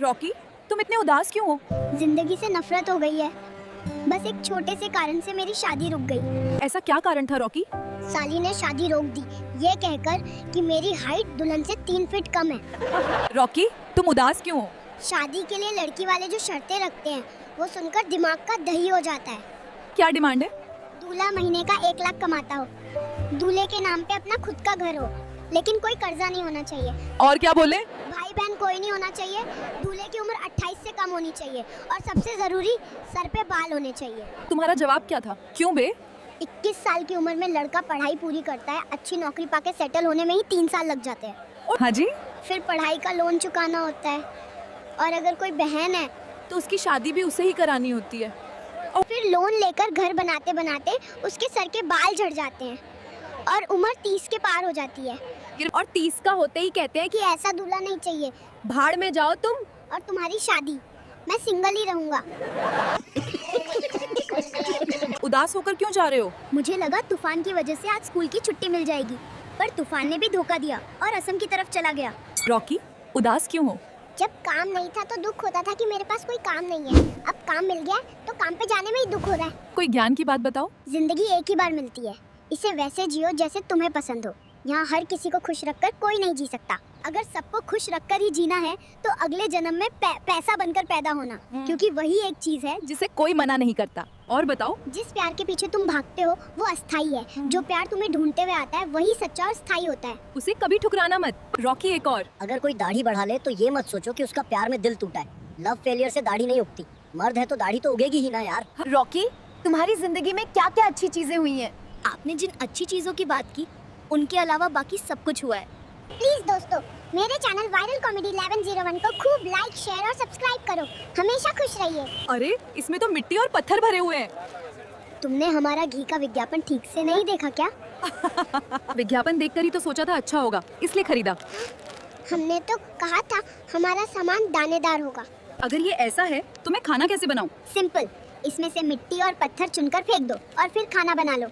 Rocky, तुम इतने उदास क्यों हो? जिंदगी से नफरत हो गई है। बस एक छोटे से कारण से मेरी शादी रुक गई। ऐसा क्या कारण था रॉकी? साली ने शादी रोक दी, ये कहकर कि मेरी हाइट दुल्हन से 3 फीट कम है। रॉकी, तुम उदास क्यों हो? शादी के लिए लड़की वाले जो शर्तें रखते हैं वो सुनकर दिमाग का दही हो जाता है। क्या डिमांड है? दूल्हा महीने का 1 लाख कमाता हो, दूल्हे के नाम पे अपना खुद का घर हो, लेकिन कोई कर्जा नहीं होना चाहिए। और क्या बोले? भाई बहन कोई नहीं होना चाहिए, दूल्हे की उम्र 28 से कम होनी चाहिए और सबसे जरूरी सर पे बाल होने चाहिए। तुम्हारा जवाब क्या था? क्यों बे? 21 साल की उम्र में लड़का पढ़ाई पूरी करता है, अच्छी नौकरी पाके सेटल होने में ही 3 साल लग जाते हैं। हाँ जी। फिर पढ़ाई का लोन चुकाना होता है, और अगर कोई बहन है तो उसकी शादी भी उसे ही करानी होती है। और फिर लोन लेकर घर बनाते बनाते उसके सर के बाल झड़ जाते हैं और उम्र 30 के पार हो जाती है। और 30 का होते ही कहते हैं कि ऐसा दूल्हा नहीं चाहिए, भाड़ में जाओ तुम। और तुम्हारी शादी, मैं सिंगल ही रहूंगा। उदास होकर क्यों जा रहे हो? मुझे लगा तूफान की वजह से आज स्कूल की छुट्टी मिल जाएगी, पर तूफान ने भी धोखा दिया और असम की तरफ चला गया। रॉकी, उदास क्यों हो? जब काम नहीं था तो दुख होता था कि मेरे पास कोई काम नहीं है, अब काम मिल गया तो काम पे जाने में ही दुख हो रहा है। कोई ज्ञान की बात बताओ। जिंदगी एक ही बार मिलती है, इसे वैसे जियो जैसे तुम्हें पसंद हो। यहाँ हर किसी को खुश रखकर कोई नहीं जी सकता। अगर सबको खुश रखकर ही जीना है तो अगले जन्म में पैसा बनकर पैदा होना, क्योंकि वही एक चीज है जिसे कोई मना नहीं करता। और बताओ। जिस प्यार के पीछे तुम भागते हो वो अस्थाई है, जो प्यार तुम्हें ढूंढते हुए आता है वही सच्चा और स्थायी होता है। उसे कभी ठुकराना मत। रॉकी, एक और। अगर कोई दाढ़ी बढ़ा ले तो ये मत सोचो कि उसका प्यार में दिल टूटा है। लव फेलियर से दाढ़ी नहीं उगती, मर्द है तो दाढ़ी तो उगेगी ही ना यार। रॉकी, तुम्हारी जिंदगी में क्या क्या अच्छी चीजें हुई हैं? आपने जिन अच्छी चीजों की बात की उनके अलावा बाकी सब कुछ हुआ है। प्लीज दोस्तों, मेरे चैनल वायरल कॉमेडी 1101 को खूब लाइक, शेयर और सब्सक्राइब करो। हमेशा खुश रहिए। अरे, इसमें तो मिट्टी और पत्थर भरे हुए हैं। तुमने हमारा घी का विज्ञापन ठीक से नहीं देखा क्या? विज्ञापन देखकर ही तो सोचा था अच्छा होगा, इसलिए खरीदा। हमने तो कहा था हमारा सामान दानेदार होगा। अगर ये ऐसा है तो मैं खाना कैसे बनाऊं? सिंपल, इसमें से मिट्टी और पत्थर चुनकर फेंक दो और फिर खाना बना लो।